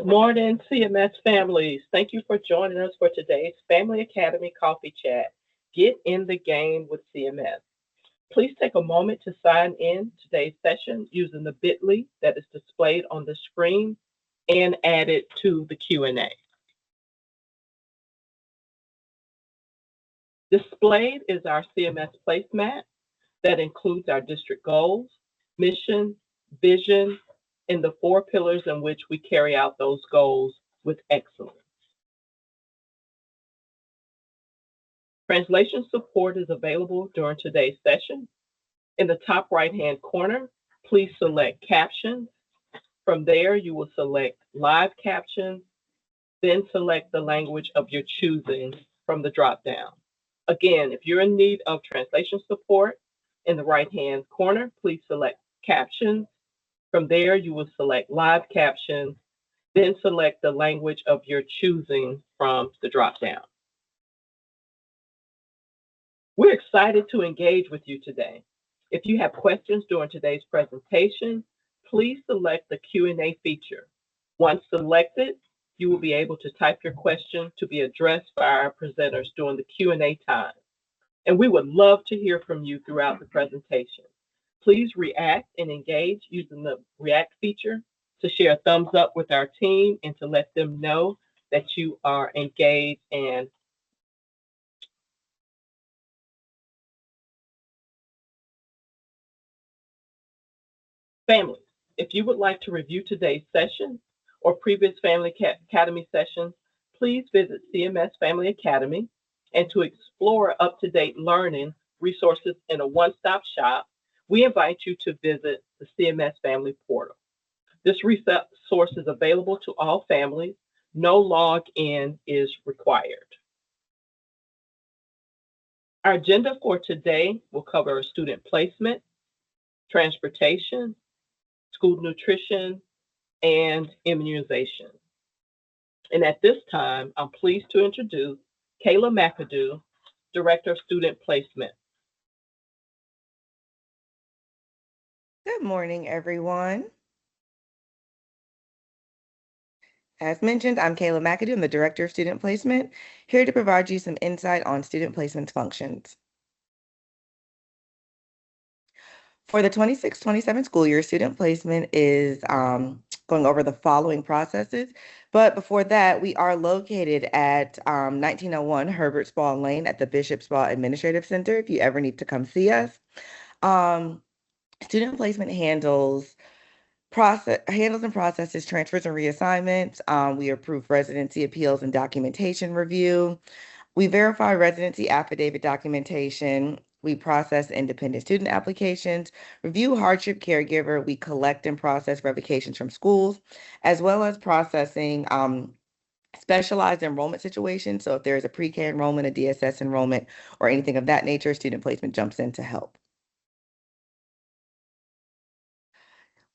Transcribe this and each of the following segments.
morning, CMS families. Thank you for joining us for today's Family Academy Coffee Chat. Get in the game with CMS. Please take a moment to sign in today's session using the bit.ly that is displayed on the screen and add it to the Q&A. Displayed is our CMS placemat that includes our district goals, mission, vision, and the four pillars in which we carry out those goals with excellence. Translation support is available during today's session. In the top right-hand corner, please select Captions. From there, you will select Live Captions, then select the language of your choosing from the drop-down. Again, if you're in need of translation support, in the right-hand corner, please select Captions. From there, you will select Live Captions, then select the language of your choosing from the drop-down. We're excited to engage with you today. If you have questions during today's presentation, please select the Q&A feature. Once selected, you will be able to type your question to be addressed by our presenters during the Q&A time. And we would love to hear from you throughout the presentation. Please react and engage using the React feature to share a thumbs up with our team and to let them know that you are engaged and families. If you would like to review today's session or previous Family Academy sessions, please visit CMS Family Academy. And to explore up-to-date learning resources in a one-stop shop, we invite you to visit the CMS Family Portal. This resource is available to all families. No login is required. Our agenda for today will cover student placement, transportation, school nutrition, and immunization. And at this time, I'm pleased to introduce Kayla McAdoo, Director of Student Placement. Good morning, everyone. As mentioned, I'm Kayla McAdoo. I'm the Director of Student Placement, here to provide you some insight on student placement's functions. For the 26-27 school year, student placement is going over the following processes. But before that, we are located at 1901 Herbert Spall Lane at the Bishop Spall Administrative Center if you ever need to come see us. Student placement handles and processes transfers and reassignments. We approve residency appeals and documentation review. We verify residency affidavit documentation. We process independent student applications, review hardship caregiver. We collect and process revocations from schools, as well as processing specialized enrollment situations. So if there is a pre-K enrollment, a DSS enrollment, or anything of that nature, student placement jumps in to help.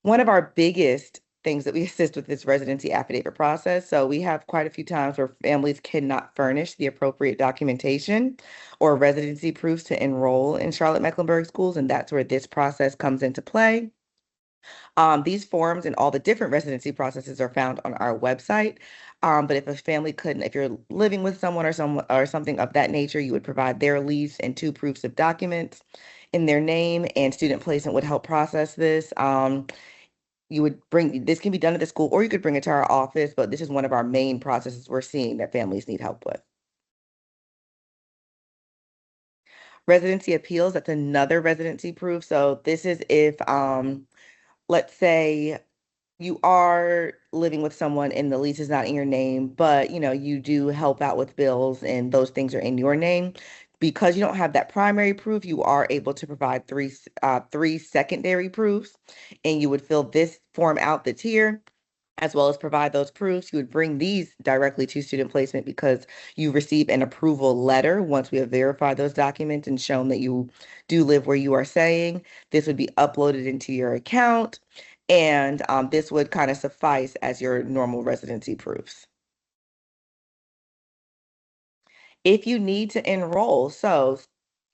One of our biggest things that we assist with this residency affidavit process. So we have quite a few times where families cannot furnish the appropriate documentation or residency proofs to enroll in Charlotte-Mecklenburg schools, and that's where this process comes into play. These forms and all the different residency processes are found on our website. But if a family couldn't, if you're living with someone or something of that nature, you would provide their lease and 2 proofs of documents in their name, and student placement would help process this. You would this can be done at the school, or you could bring it to our office, but this is one of our main processes we're seeing that families need help with. Residency appeals, that's another residency proof. So this is if, let's say you are living with someone and the lease is not in your name, but you do help out with bills and those things are in your name. Because you don't have that primary proof, you are able to provide three secondary proofs, and you would fill this form out that's here, as well as provide those proofs. You would bring these directly to student placement because you receive an approval letter once we have verified those documents and shown that you do live where you are saying. This would be uploaded into your account, and this would kind of suffice as your normal residency proofs. If you need to enroll, so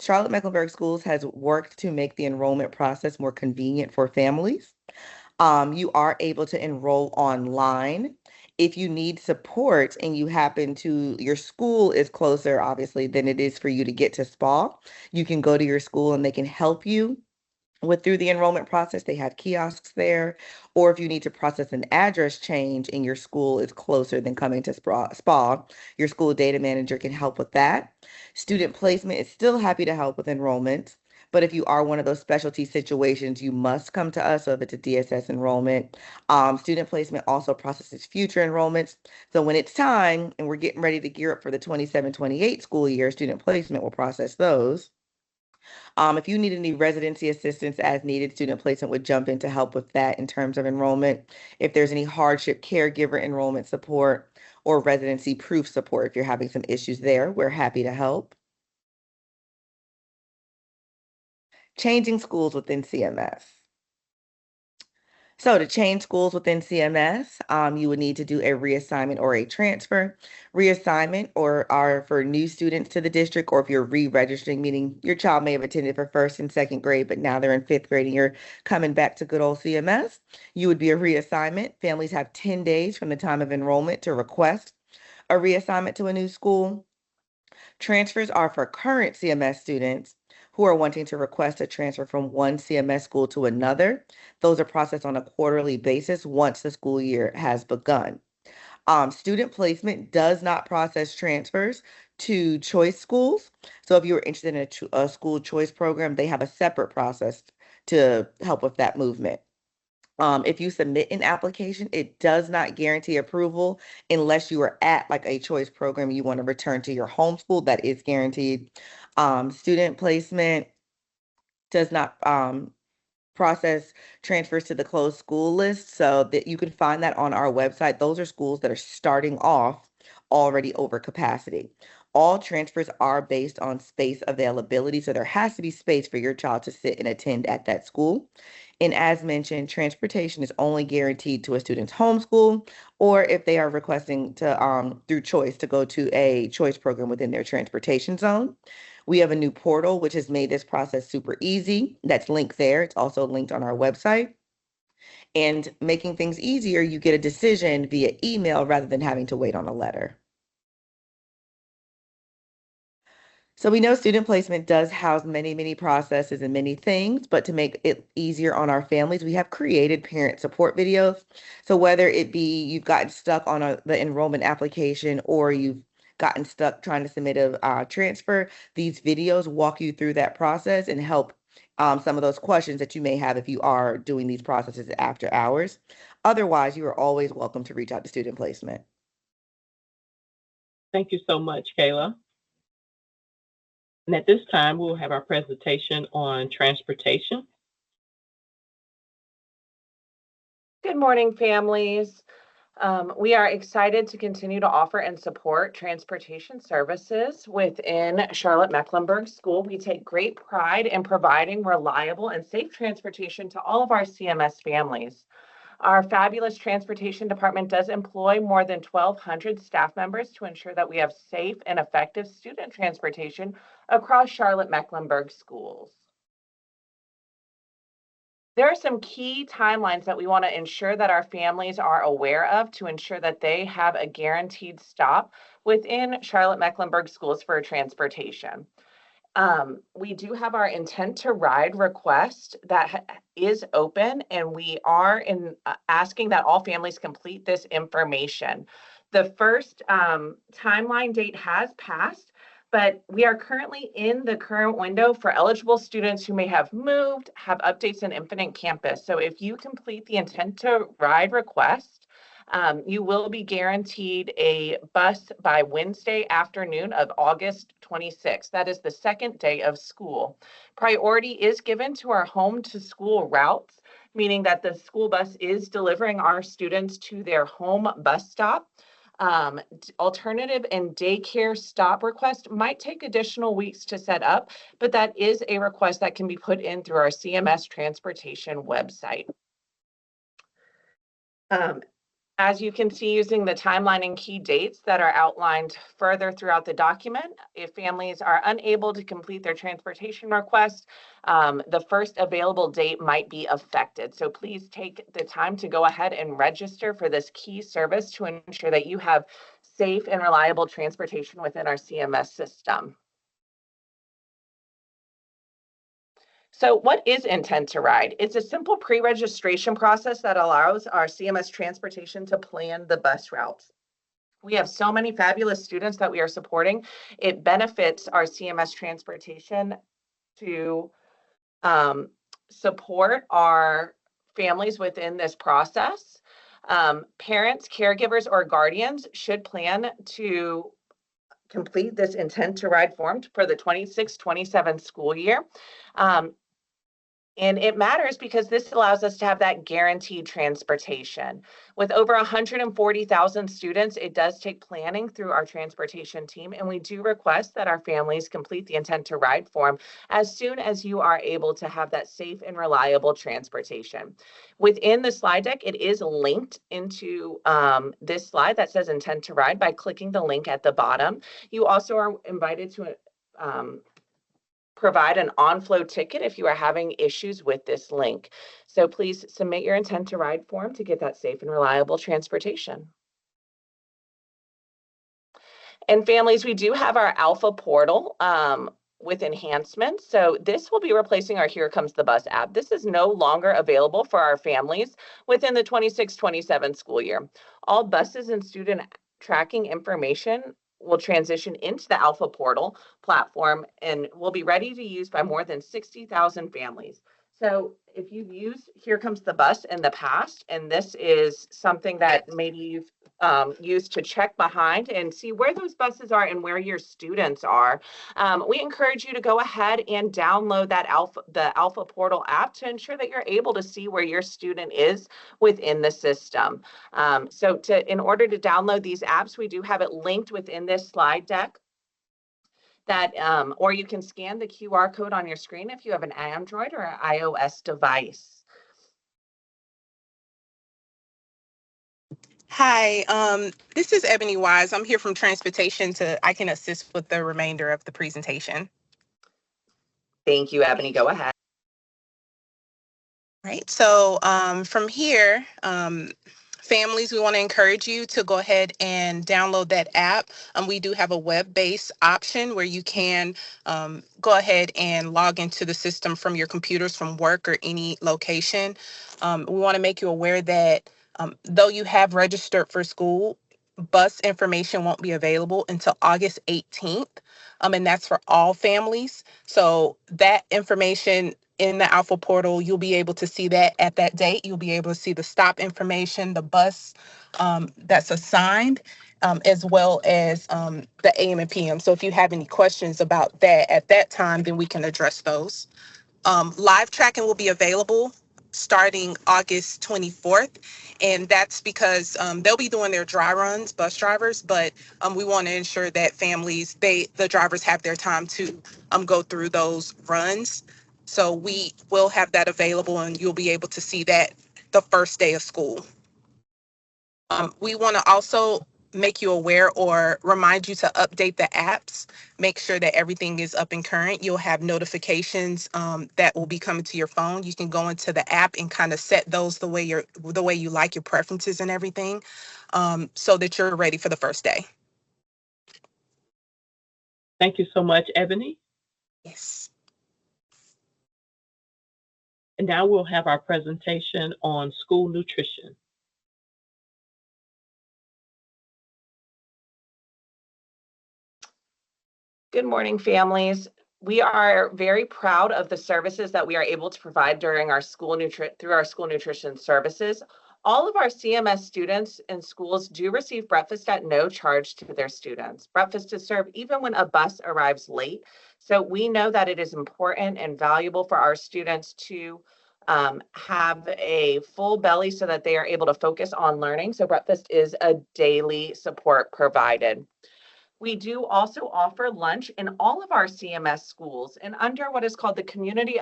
Charlotte-Mecklenburg Schools has worked to make the enrollment process more convenient for families. You are able to enroll online If you need support and your school is closer, obviously, than it is for you to get to SPA, you can go to your school and they can help you through the enrollment process. They have kiosks there. Or if you need to process an address change and your school is closer than coming to SPA, your school data manager can help with that. Student placement is still happy to help with enrollment. But if you are one of those specialty situations, you must come to us. So if it's a DSS enrollment, student placement also processes future enrollments. So when it's time and we're getting ready to gear up for the 27-28 school year, student placement will process those. If you need any residency assistance as needed, student placement would jump in to help with that in terms of enrollment. If there's any hardship caregiver enrollment support or residency proof support, if you're having some issues there, we're happy to help. Changing schools within CMS. So to change schools within CMS, you would need to do a reassignment or a transfer. Reassignment are for new students to the district, or if you're re-registering, meaning your child may have attended for first and second grade, but now they're in fifth grade and you're coming back to good old CMS, you would be a reassignment. Families have 10 days from the time of enrollment to request a reassignment to a new school. Transfers are for current CMS students who are wanting to request a transfer from one CMS school to another. Those are processed on a quarterly basis once the school year has begun. Student placement does not process transfers to choice schools. So if you're interested in a school choice program, they have a separate process to help with that movement. If you submit an application, it does not guarantee approval unless you are at like a choice program you want to return to your homeschool. That is guaranteed. Student placement does not process transfers to the closed school list, so that you can find that on our website. Those are schools that are starting off already over capacity. All transfers are based on space availability, so there has to be space for your child to sit and attend at that school. And as mentioned, transportation is only guaranteed to a student's homeschool, or if they are requesting to through choice to go to a choice program within their transportation zone. We have a new portal, which has made this process super easy. That's linked there. It's also linked on our website. And making things easier, you get a decision via email rather than having to wait on a letter. So we know student placement does house many, many processes and many things, but to make it easier on our families, we have created parent support videos. So whether it be you've gotten stuck on the enrollment application or you've gotten stuck trying to submit a transfer, these videos walk you through that process and help some of those questions that you may have if you are doing these processes after hours. Otherwise, you are always welcome to reach out to student placement. Thank you so much, Kayla. And at this time, we'll have our presentation on transportation. Good morning, families. We are excited to continue to offer and support transportation services within Charlotte-Mecklenburg School. We take great pride in providing reliable and safe transportation to all of our CMS families. Our fabulous transportation department does employ more than 1,200 staff members to ensure that we have safe and effective student transportation across Charlotte-Mecklenburg schools. There are some key timelines that we want to ensure that our families are aware of to ensure that they have a guaranteed stop within Charlotte-Mecklenburg schools for transportation. We do have our intent to ride request that is open, and we are asking that all families complete this information. The first timeline date has passed, but we are currently in the current window for eligible students who may have moved, have updates in Infinite Campus. So if you complete the intent to ride request, you will be guaranteed a bus by Wednesday afternoon of August 26th. That is the second day of school. Priority is given to our home to school routes, meaning that the school bus is delivering our students to their home bus stop. Alternative and daycare stop request might take additional weeks to set up, but that is a request that can be put in through our CMS transportation website. As you can see, using the timeline and key dates that are outlined further throughout the document, if families are unable to complete their transportation request, the first available date might be affected. So please take the time to go ahead and register for this key service to ensure that you have safe and reliable transportation within our CMS system. So what is Intent to Ride? It's a simple pre-registration process that allows our CMS transportation to plan the bus routes. We have so many fabulous students that we are supporting. It benefits our CMS transportation to support our families within this process. Parents, caregivers, or guardians should plan to complete this Intent to Ride form for the 26-27 school year. And it matters because this allows us to have that guaranteed transportation. With over 140,000 students, it does take planning through our transportation team, and we do request that our families complete the Intent to Ride form as soon as you are able to have that safe and reliable transportation. Within the slide deck, it is linked into this slide that says Intent to Ride by clicking the link at the bottom. You also are invited to provide an on-flow ticket if you are having issues with this link. So please submit your Intent to Ride form to get that safe and reliable transportation. And families, we do have our Alpha portal with enhancements. So this will be replacing our Here Comes the Bus app. This is no longer available for our families within the 26-27 school year. All buses and student tracking information will transition into the Alpha portal platform and will be ready to use by more than 60,000 families. So if you've used Here Comes the Bus in the past, and this is something that maybe you've used to check behind and see where those buses are and where your students are, we encourage you to go ahead and download that the Alpha portal app to ensure that you're able to see where your student is within the system. So in order to download these apps, we do have it linked within this slide deck. That or you can scan the QR code on your screen if you have an Android or an iOS device. Hi, this is Ebony Wise. I'm here from Transportation I can assist with the remainder of the presentation. Thank you, Ebony. Go ahead. Right, so from here, families, we want to encourage you to go ahead and download that app. We do have a web-based option where you can go ahead and log into the system from your computers from work or any location. We want to make you aware that though you have registered for school, bus information won't be available until August 18th, and that's for all families. So that information in the Alpha portal, you'll be able to see that at that date. You'll be able to see the stop information, the bus that's assigned, as well as the AM and PM. So if you have any questions about that at that time, then we can address those. Live tracking will be available starting August 24th. And that's because they'll be doing their dry runs, bus drivers, but we want to ensure that families, the drivers have their time to go through those runs. So we will have that available and you'll be able to see that the first day of school. We want to also make you aware or remind you to update the apps, make sure that everything is up and current. You'll have notifications that will be coming to your phone. You can go into the app and kind of set those the way you like, your preferences and everything, so that you're ready for the first day. Thank you so much, Ebony. Yes. And now we'll have our presentation on school nutrition. Good morning, families. We are very proud of the services that we are able to provide during our through our school nutrition services. All of our CMS students in schools do receive breakfast at no charge to their students. Breakfast is served even when a bus arrives late. So we know that it is important and valuable for our students to have a full belly so that they are able to focus on learning. So breakfast is a daily support provided. We do also offer lunch in all of our CMS schools and under what is called the Community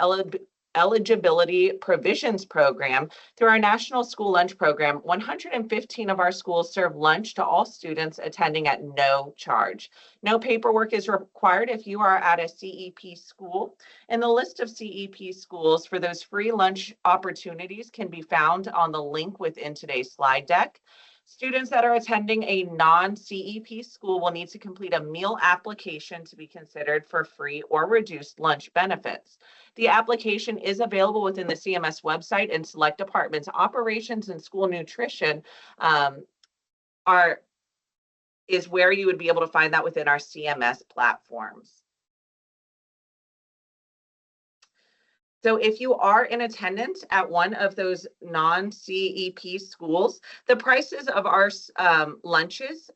eligibility provisions program. Through our National School Lunch Program, 115 of our schools serve lunch to all students attending at no charge. No paperwork is required if you are at a CEP school, and the list of CEP schools for those free lunch opportunities can be found on the link within today's slide deck. Students that are attending a non-CEP school will need to complete a meal application to be considered for free or reduced lunch benefits. The application is available within the CMS website, and select departments. Operations and school nutrition is where you would be able to find that within our CMS platforms. So if you are in attendance at one of those non-CEP schools, the prices of our lunches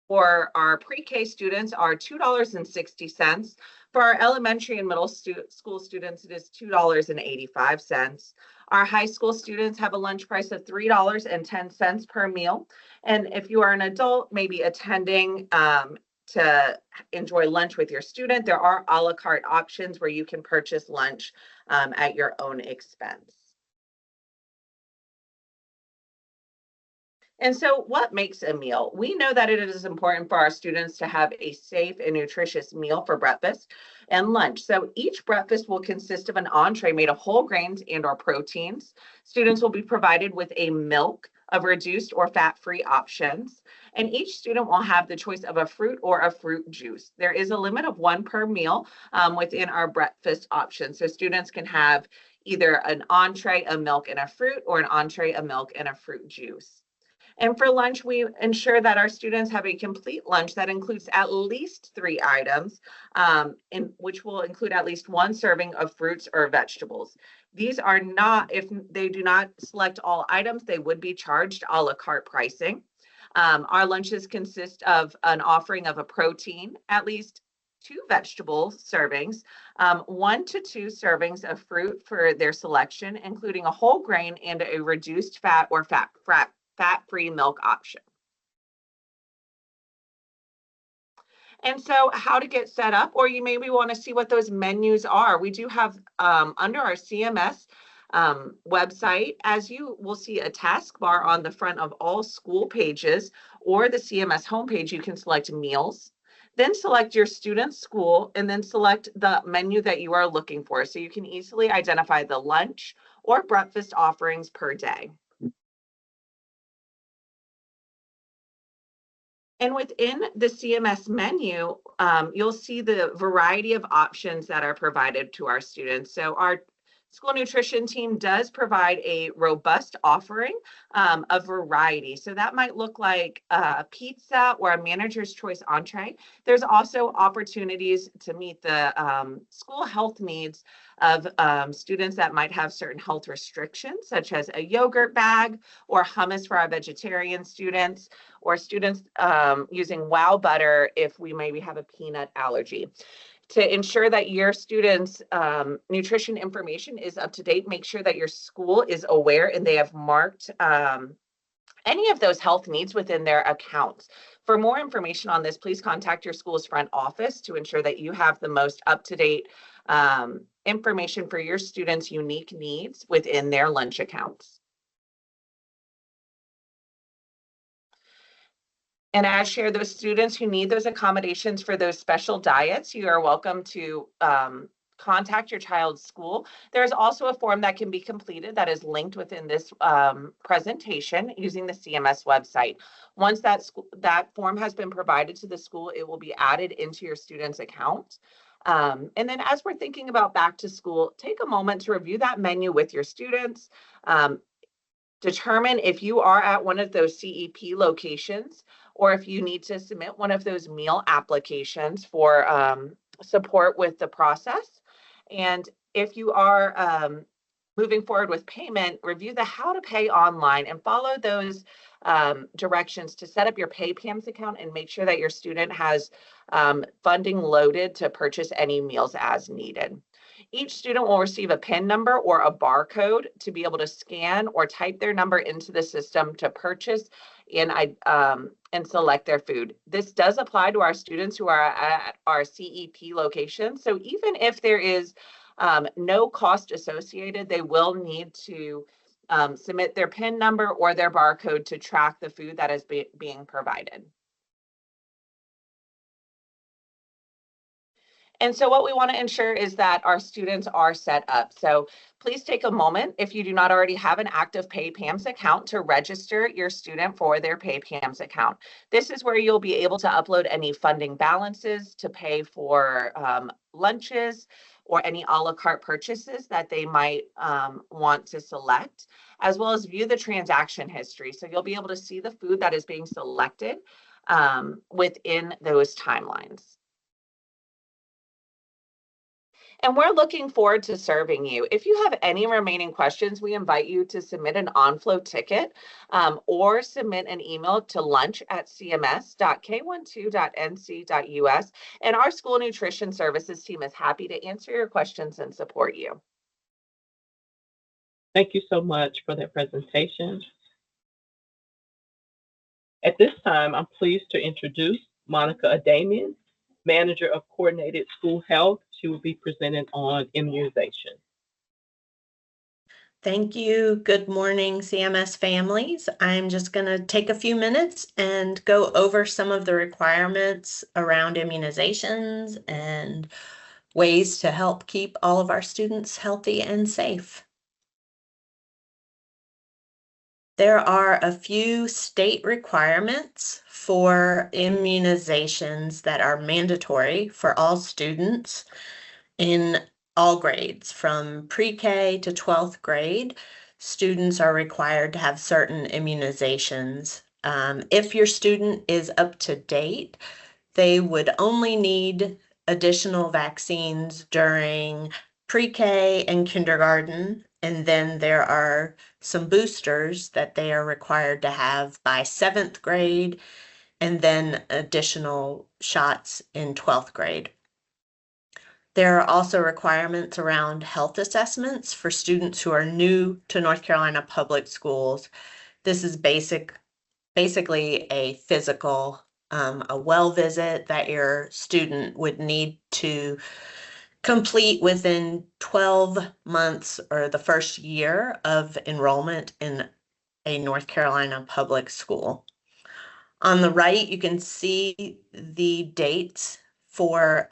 for our pre-K students are $2.60. For our elementary and middle school students, it is $2.85. Our high school students have a lunch price of $3.10 per meal. And if you are an adult, maybe attending to enjoy lunch with your student, there are a la carte options where you can purchase lunch at your own expense. And so what makes a meal? We know that it is important for our students to have a safe and nutritious meal for breakfast and lunch. So each breakfast will consist of an entree made of whole grains and or proteins. Students will be provided with a milk of reduced or fat-free options, and each student will have the choice of a fruit or a fruit juice. There is a limit of one per meal within our breakfast options. So students can have either an entree, a milk, and a fruit, or an entree, a milk, and a fruit juice. And for lunch, we ensure that our students have a complete lunch that includes at least 3 items, which will include at least 1 serving of fruits or vegetables. These are not, if they do not select all items, they would be charged a la carte pricing. Our lunches consist of an offering of a protein, at least 2 vegetable servings, 1 to 2 servings of fruit for their selection, including a whole grain and a reduced fat or fat-free milk option. And so how to get set up, or you maybe want to see what those menus are. We do have under our CMS website, as you will see a taskbar on the front of all school pages or the CMS homepage, you can select meals, then select your student's school, and then select the menu that you are looking for. So you can easily identify the lunch or breakfast offerings per day. And within the CMS menu, you'll see the variety of options that are provided to our students. So our school nutrition team does provide a robust offering of variety. So that might look like a pizza or a manager's choice entree. There's also opportunities to meet the school health needs of students that might have certain health restrictions, such as a yogurt bag or hummus for our vegetarian students, or students using wow butter if we maybe have a peanut allergy. To ensure that your students' nutrition information is up to date, make sure that your school is aware and they have marked any of those health needs within their accounts. For more information on this, please contact your school's front office to ensure that you have the most up-to-date information for your students' unique needs within their lunch accounts. And as shared, those students who need those accommodations for those special diets, you are welcome to contact your child's school. There's also a form that can be completed that is linked within this presentation using the CMS website. Once that form has been provided to the school, it will be added into your student's account. And then as we're thinking about back to school, take a moment to review that menu with your students. Determine if you are at one of those CEP locations, or if you need to submit one of those meal applications for support with the process. And if you are moving forward with payment, review the how to pay online and follow those directions to set up your PayPams account and make sure that your student has funding loaded to purchase any meals as needed. Each student will receive a PIN number or a barcode to be able to scan or type their number into the system to purchase and select their food. This does apply to our students who are at our CEP location. So even if there is No cost associated. They will need to submit their PIN number or their barcode to track the food that is being provided. And so what we want to ensure is that our students are set up. So please take a moment, if you do not already have an active PayPAMS account, to register your student for their PayPAMS account. This is where you'll be able to upload any funding balances to pay for lunches or any a la carte purchases that they might want to select, as well as view the transaction history. So you'll be able to see the food that is being selected within those timelines. And we're looking forward to serving you. If you have any remaining questions, we invite you to submit an on-flow ticket or submit an email to lunch@cms.k12.nc.us. And our school nutrition services team is happy to answer your questions and support you. Thank you so much for that presentation. At this time, I'm pleased to introduce Monica Adamian, Manager of Coordinated School Health. She will be presenting on immunization. Thank you. Good morning, CMS families. I'm just going to take a few minutes and go over some of the requirements around immunizations and ways to help keep all of our students healthy and safe. There are a few state requirements for immunizations that are mandatory for all students in all grades. From pre-K to 12th grade, students are required to have certain immunizations. If your student is up to date, they would only need additional vaccines during pre-K and kindergarten, and then there are some boosters that they are required to have by 7th grade, and then additional shots in 12th grade. There are also requirements around health assessments for students who are new to North Carolina public schools. This is basically a physical, a well visit that your student would need to complete within 12 months or the first year of enrollment in a North Carolina public school. On the right, you can see the dates for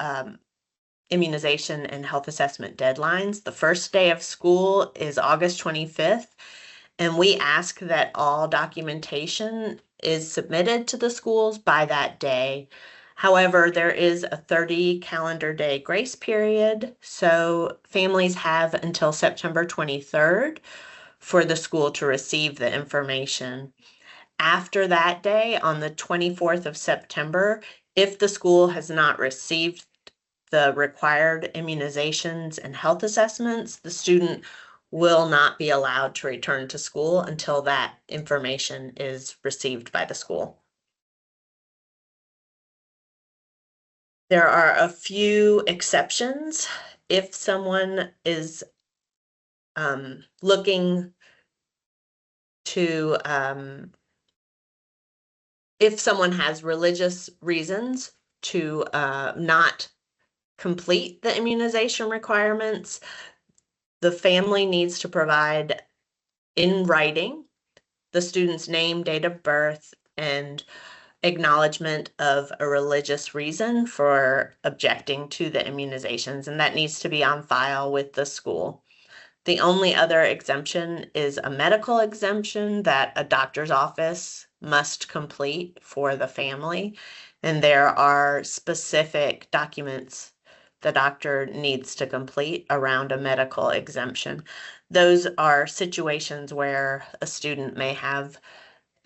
immunization and health assessment deadlines. The first day of school is August 25th, and we ask that all documentation is submitted to the schools by that day. However, there is a 30 calendar day grace period, so families have until September 23rd for the school to receive the information. After that day, on the 24th of September, if the school has not received the required immunizations and health assessments, the student will not be allowed to return to school until that information is received by the school. There are a few exceptions. If someone is looking to, if someone has religious reasons to not complete the immunization requirements, the family needs to provide in writing the student's name, date of birth, and acknowledgement of a religious reason for objecting to the immunizations, and that needs to be on file with the school. The only other exemption is a medical exemption that a doctor's office must complete for the family, and there are specific documents the doctor needs to complete around a medical exemption. Those are situations where a student may have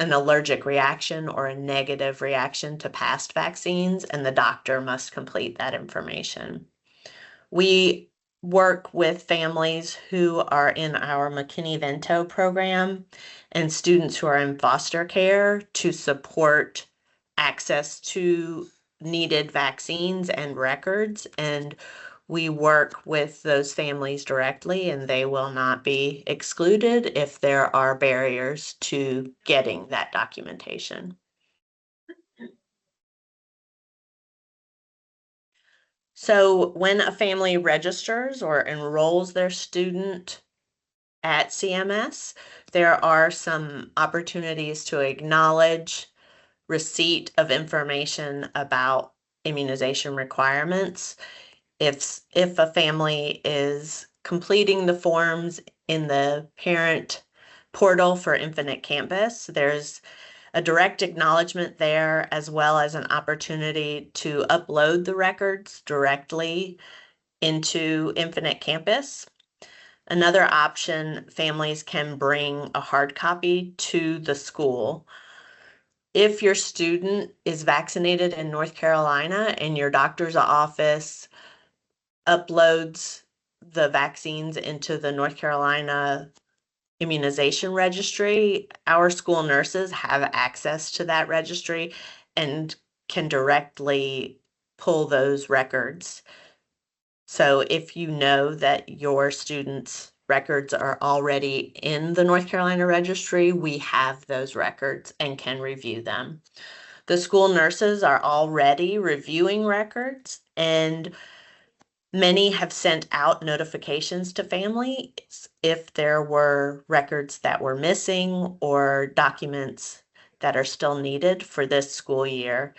an allergic reaction or a negative reaction to past vaccines, and the doctor must complete that information. We work with families who are in our McKinney-Vento program and students who are in foster care to support access to needed vaccines and records, and we work with those families directly, and they will not be excluded if there are barriers to getting that documentation. So when a family registers or enrolls their student at CMS, there are some opportunities to acknowledge receipt of information about immunization requirements. If a family is completing the forms in the parent portal for Infinite Campus, there's a direct acknowledgement there, as well as an opportunity to upload the records directly into Infinite Campus. Another option, families can bring a hard copy to the school. If your student is vaccinated in North Carolina and your doctor's office uploads the vaccines into the North Carolina immunization registry, our school nurses have access to that registry and can directly pull those records. So if you know that your students' records are already in the North Carolina registry, we have those records and can review them. The school nurses are already reviewing records, and many have sent out notifications to families if there were records that were missing or documents that are still needed for this school year.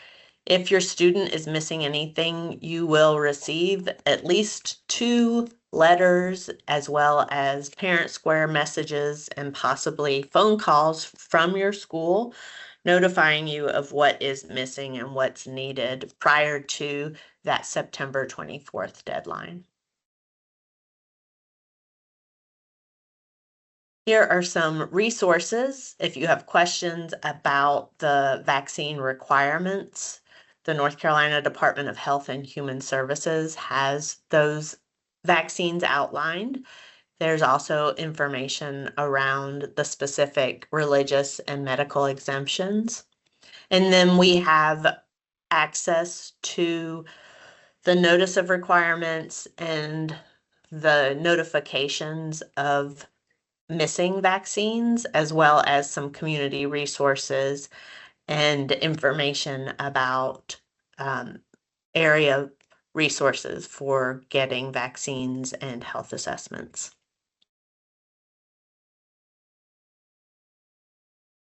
If your student is missing anything, you will receive at least 2 letters as well as parent square messages and possibly phone calls from your school notifying you of what is missing and what's needed prior to that September 24th deadline. Here are some resources if you have questions about the vaccine requirements. The North Carolina Department of Health and Human Services has those vaccines outlined. There's also information around the specific religious and medical exemptions. And then we have access to the notice of requirements and the notifications of missing vaccines, as well as some community resources and information about area resources for getting vaccines and health assessments.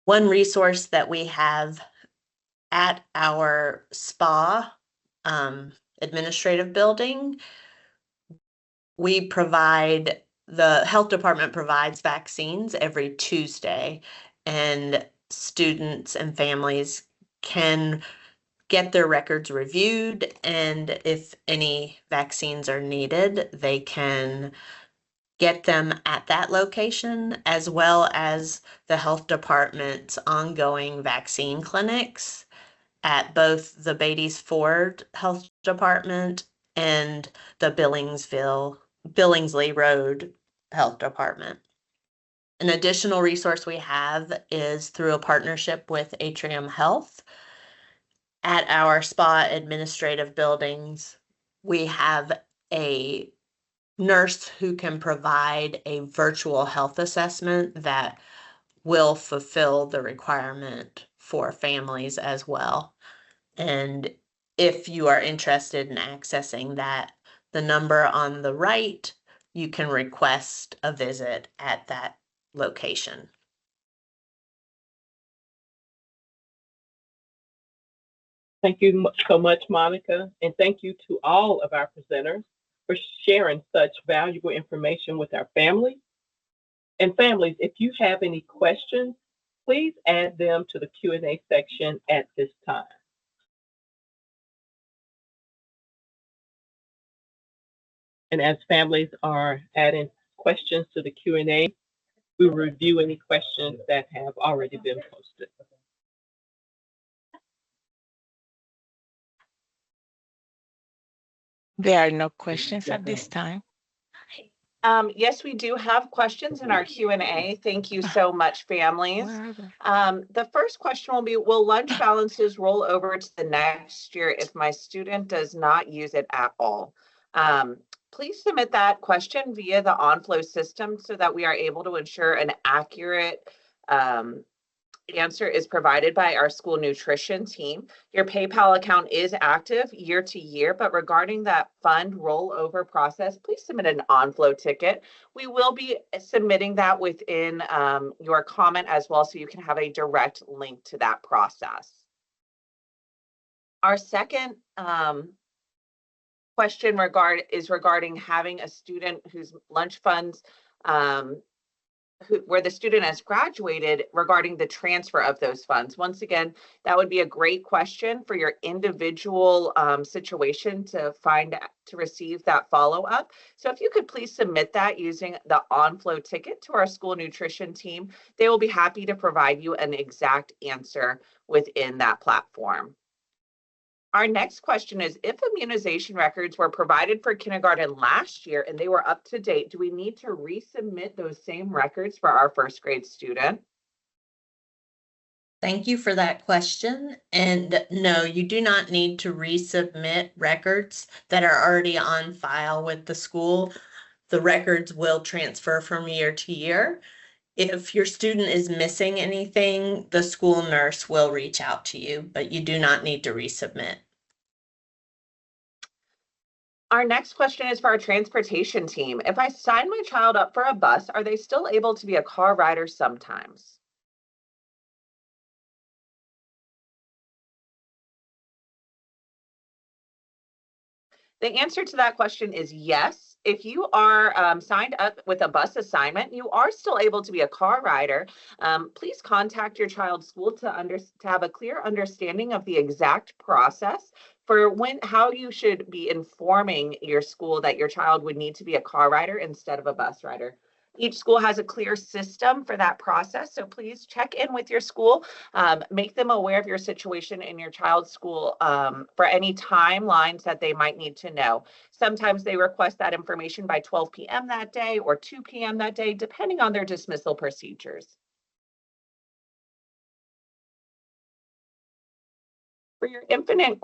One resource that we have at our SPA administrative building, the health department provides vaccines every Tuesday, and students and families can get their records reviewed, and if any vaccines are needed, they can get them at that location, as well as the health department's ongoing vaccine clinics at both the Beatties Ford Health Department and the Billingsley Road Health Department. An additional resource we have is through a partnership with Atrium Health. At our SPA administrative buildings, we have a nurse who can provide a virtual health assessment that will fulfill the requirement for families as well. And if you are interested in accessing that, the number on the right, you can request a visit at that location. Thank you so much, Monica, and thank you to all of our presenters for sharing such valuable information with our families. And families, if you have any questions, please add them to the Q&A section at this time. And as families are adding questions to the Q&A, we will review any questions that have already been posted. There are no questions at this time. Yes, we do have questions in our Q&A. Thank you so much, families. The first question will be, will lunch balances roll over to the next year if my student does not use it at all? Please submit that question via the OnFlow system so that we are able to ensure an accurate answer is provided by our school nutrition team. Your PayPal account is active year to year, but regarding that fund rollover process, please submit an on-flow ticket. We will be submitting that within your comment as well, so you can have a direct link to that process. Our second question is regarding having a student whose lunch funds where the student has graduated, regarding the transfer of those funds. Once again, that would be a great question for your individual situation to receive that follow-up. So if you could please submit that using the on-flow ticket to our school nutrition team, they will be happy to provide you an exact answer within that platform. Our next question is, if immunization records were provided for kindergarten last year and they were up to date, do we need to resubmit those same records for our first grade student? Thank you for that question. And no, you do not need to resubmit records that are already on file with the school. The records will transfer from year to year. If your student is missing anything, the school nurse will reach out to you, but you do not need to resubmit. Our next question is for our transportation team. If I sign my child up for a bus, are they still able to be a car rider sometimes? The answer to that question is yes. If you are signed up with a bus assignment, you are still able to be a car rider. Please contact your child's school to have a clear understanding of the exact process for how you should be informing your school that your child would need to be a car rider instead of a bus rider. Each school has a clear system for that process, so please check in with your school, make them aware of your situation in your child's school for any timelines that they might need to know. Sometimes they request that information by 12 p.m. that day or 2 p.m. that day, depending on their dismissal procedures. For your infinite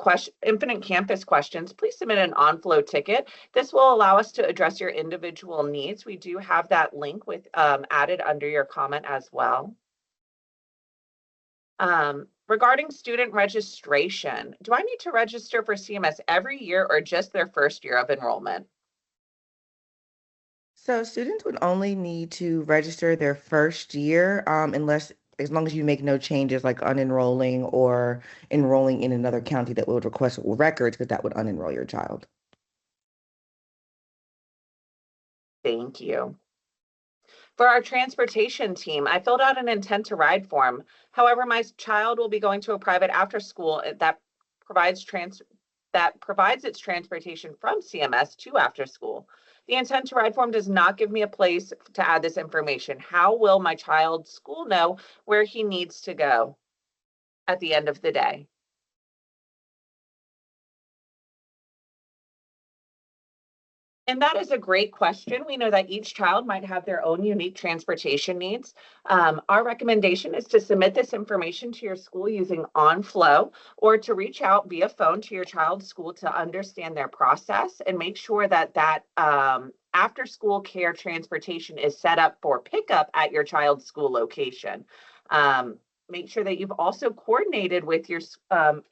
campus questions, please submit an on-flow ticket. This will allow us to address your individual needs. We do have that link added under your comment as well. Regarding student registration, do I need to register for CMS every year or just their first year of enrollment? So students would only need to register their first year, as long as you make no changes like unenrolling or enrolling in another county that would request records, because that would unenroll your child. Thank you. For our transportation team, I filled out an intent to ride form. However, my child will be going to a private after school that provides its transportation from CMS to after school. The intent to ride form does not give me a place to add this information. How will my child's school know where he needs to go at the end of the day? And that is a great question. We know that each child might have their own unique transportation needs. Our recommendation is to submit this information to your school using OnFlow, or to reach out via phone to your child's school to understand their process and make sure that after school care transportation is set up for pickup at your child's school location. Make sure that you've also coordinated with your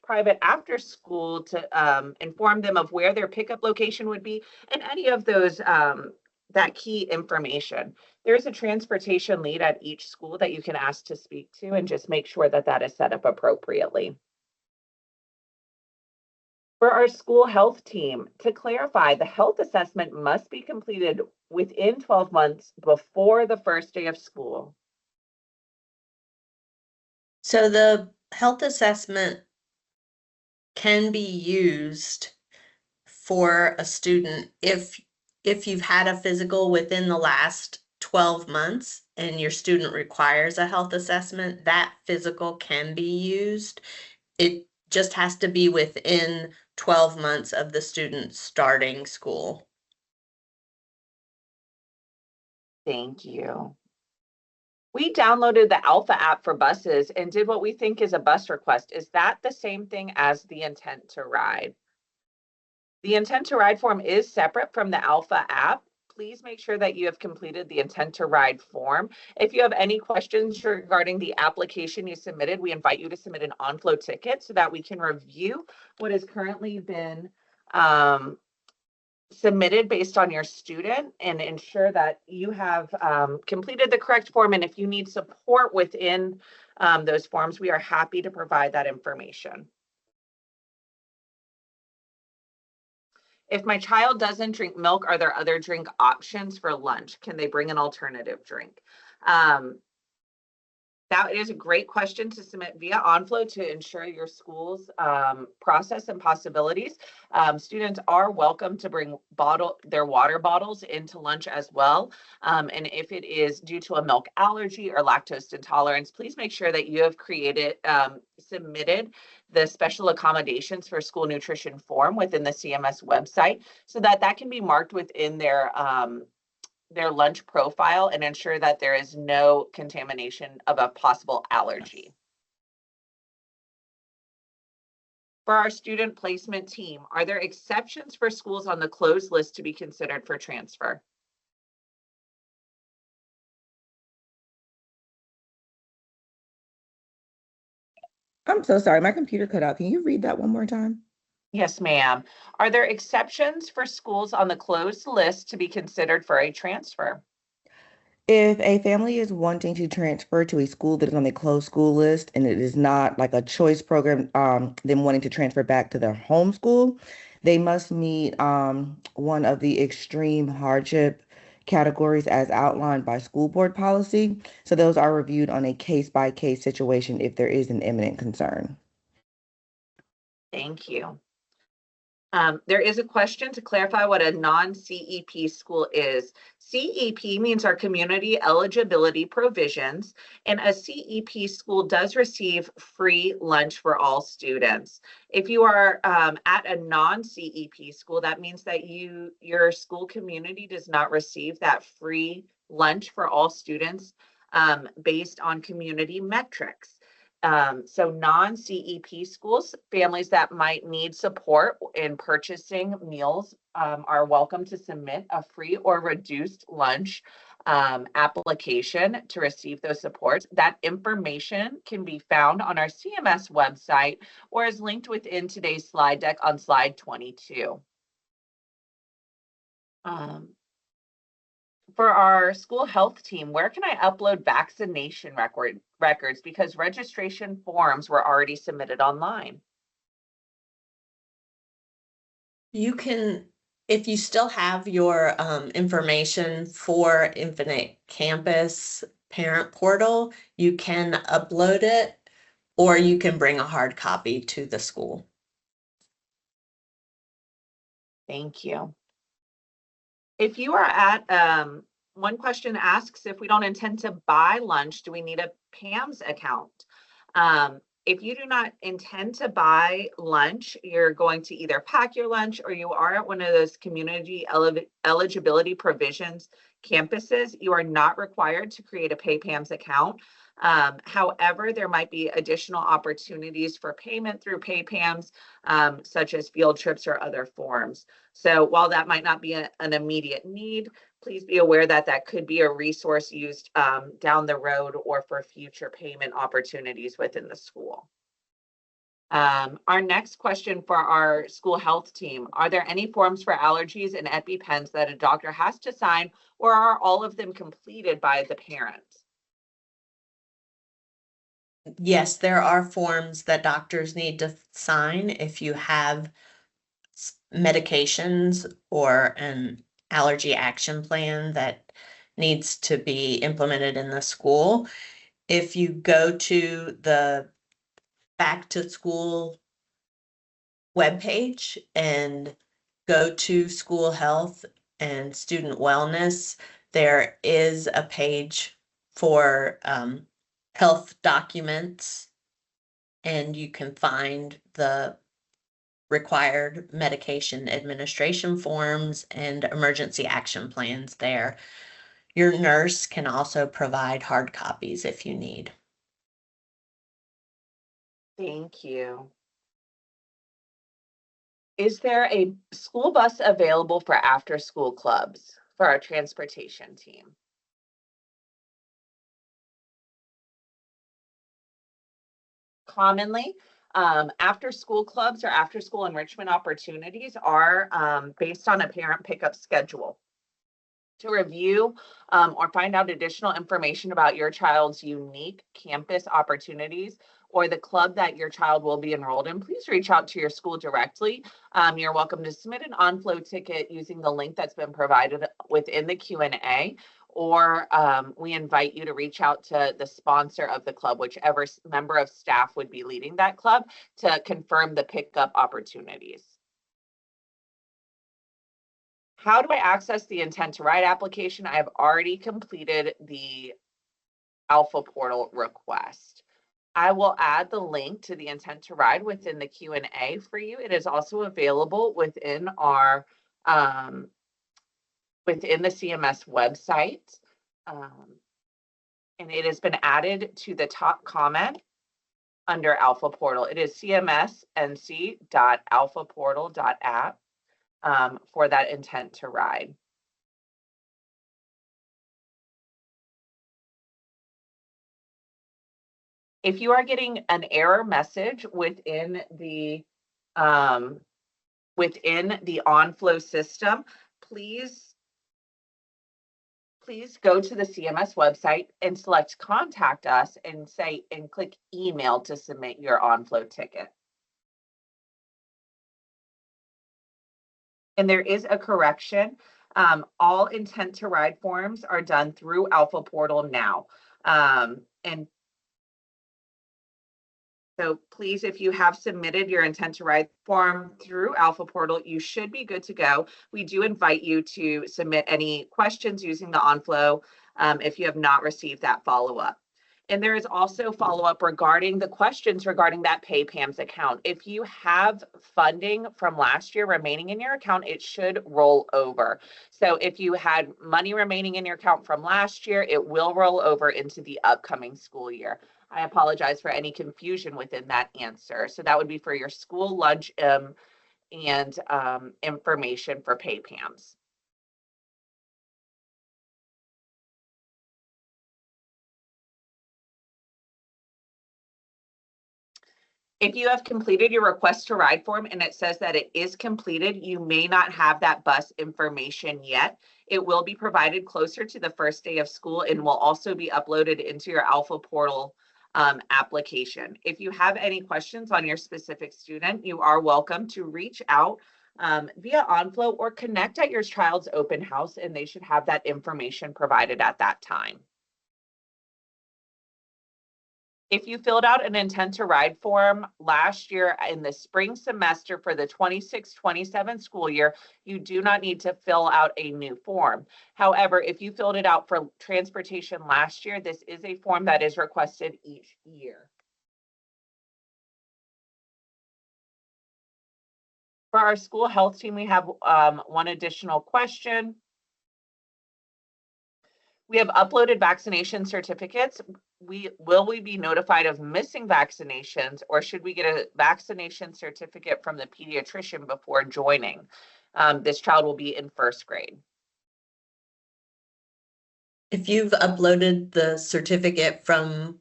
private after school to inform them of where their pickup location would be and any of those that key information. There's a transportation lead at each school that you can ask to speak to, and just make sure that that is set up appropriately. For our school health team, to clarify, the health assessment must be completed within 12 months before the first day of school. So the health assessment can be used for a student if you've had a physical within the last 12 months and your student requires a health assessment, that physical can be used. It just has to be within 12 months of the student starting school. Thank you. We downloaded the Alpha app for buses and did what we think is a bus request. Is that the same thing as the intent to ride? The intent to ride form is separate from the Alpha app. please make sure that you have completed the intent to ride form. If you have any questions regarding the application you submitted, we invite you to submit an on-flow ticket so that we can review what has currently been submitted based on your student and ensure that you have completed the correct form. And if you need support within those forms, we are happy to provide that information. If my child doesn't drink milk, are there other drink options for lunch? Can they bring an alternative drink? That is a great question to submit via OnFlow to ensure your school's process and possibilities. Students are welcome to bring their water bottles into lunch as well. And if it is due to a milk allergy or lactose intolerance, please make sure that you have submitted the special accommodations for school nutrition form within the CMS website so that that can be marked within their lunch profile and ensure that there is no contamination of a possible allergy. For our student placement team, are there exceptions for schools on the closed list to be considered for transfer? I'm so sorry, my computer cut out. Can you read that one more time? Yes, ma'am. Are there exceptions for schools on the closed list to be considered for a transfer? If a family is wanting to transfer to a school that is on the closed school list and it is not like a choice program, them wanting to transfer back to their home school, they must meet one of the extreme hardship categories as outlined by school board policy. So those are reviewed on a case-by-case situation if there is an imminent concern. Thank you. There is a question to clarify what a non-CEP school is. CEP means our community eligibility provisions, and a CEP school does receive free lunch for all students. If you are at a non-CEP school, that means that your school community does not receive that free lunch for all students based on community metrics. So non-CEP schools, families that might need support in purchasing meals are welcome to submit a free or reduced lunch application to receive those supports. That information can be found on our CMS website or is linked within today's slide deck on slide 22. For our school health team, where can I upload vaccination records because registration forms were already submitted online? You can, if you still have your information for Infinite Campus Parent Portal, you can upload it, or you can bring a hard copy to the school. Thank you. If you are at, one question asks, if we don't intend to buy lunch, do we need a PAMS account? If you do not intend to buy lunch, you're going to either pack your lunch or you are at one of those community eligibility provisions campuses, you are not required to create a PayPAMS account. However, there might be additional opportunities for payment through PayPAMS, such as field trips or other forms. So while that might not be an immediate need, please be aware that that could be a resource used down the road or for future payment opportunities within the school. Our next question for our school health team, are there any forms for allergies and EpiPens that a doctor has to sign, or are all of them completed by the parents? Yes, there are forms that doctors need to sign if you have medications or an allergy action plan that needs to be implemented in the school. If you go to the Back to School webpage and go to School Health and Student Wellness, there is a page for health documents, and you can find the required medication administration forms and emergency action plans there. Your nurse can also provide hard copies if you need. Thank you. Is there a school bus available for after-school clubs? for our transportation team. Commonly, after school clubs or after school enrichment opportunities are based on a parent pickup schedule. To review or find out additional information about your child's unique campus opportunities or the club that your child will be enrolled in, please reach out to your school directly. You're welcome to submit an on-flow ticket using the link that's been provided within the Q&A, or we invite you to reach out to the sponsor of the club, whichever member of staff would be leading that club, to confirm the pickup opportunities. How do I access the intent to ride application? I have already completed the Alpha Portal request. I will add the link to the intent to ride within the Q&A for you. It is also available within our within the CMS website, and it has been added to the top comment under Alpha Portal. It is cmsnc.alphaportal.app. For that intent to ride. If you are getting an error message within the on-flow system, please go to the CMS website and select Contact Us and click Email to submit your on-flow ticket. And there is a correction. All intent to ride forms are done through Alpha Portal now. And so please, if you have submitted your intent to ride form through Alpha Portal, you should be good to go. We do invite you to submit any questions using the on-flow if you have not received that follow-up. And there is also follow-up regarding the questions regarding that PayPAMS account. If you have funding from last year remaining in your account, it should roll over. So if you had money remaining in your account from last year, it will roll over into the upcoming school year. I apologize for any confusion within that answer. So that would be for your school lunch and information for PayPAMS. If you have completed your request to ride form and it says that it is completed, you may not have that bus information yet. It will be provided closer to the first day of school and will also be uploaded into your Alpha Portal application. If you have any questions on your specific student, you are welcome to reach out via OnFlow or connect at your child's open house, and they should have that information provided at that time. If you filled out an intent to ride form last year in the spring semester for the 26-27 school year, you do not need to fill out a new form. However, if you filled it out for transportation last year, this is a form that is requested each year. For our school health team, we have one additional question. We have uploaded vaccination certificates. Will we be notified of missing vaccinations, or should we get a vaccination certificate from the pediatrician before joining? This child will be in first grade. If you've uploaded the certificate from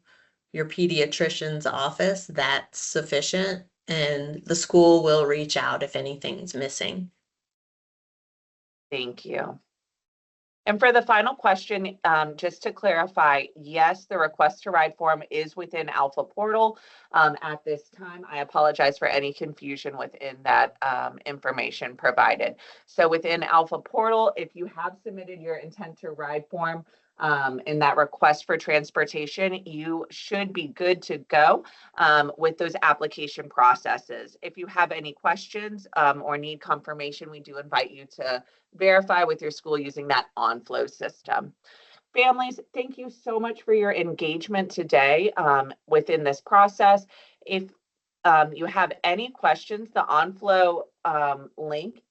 your pediatrician's office, that's sufficient, and the school will reach out if anything's missing. Thank you. And for the final question, just to clarify, yes, the request to ride form is within Alpha Portal at this time. I apologize for any confusion within that information provided. So within Alpha Portal, if you have submitted your intent to ride form in that request for transportation, you should be good to go with those application processes. If you have any questions or need confirmation, we do invite you to verify with your school using that on-flow system. Families, thank you so much for your engagement today within this process. If you have any questions, the on-flow link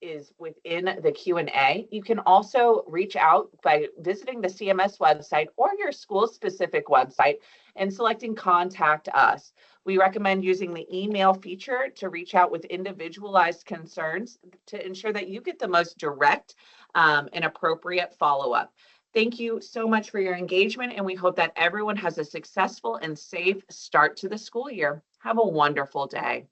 is within the Q&A. You can also reach out by visiting the CMS website or your school-specific website and selecting Contact Us. We recommend using the email feature to reach out with individualized concerns to ensure that you get the most direct and appropriate follow-up. Thank you so much for your engagement, and we hope that everyone has a successful and safe start to the school year. Have a wonderful day.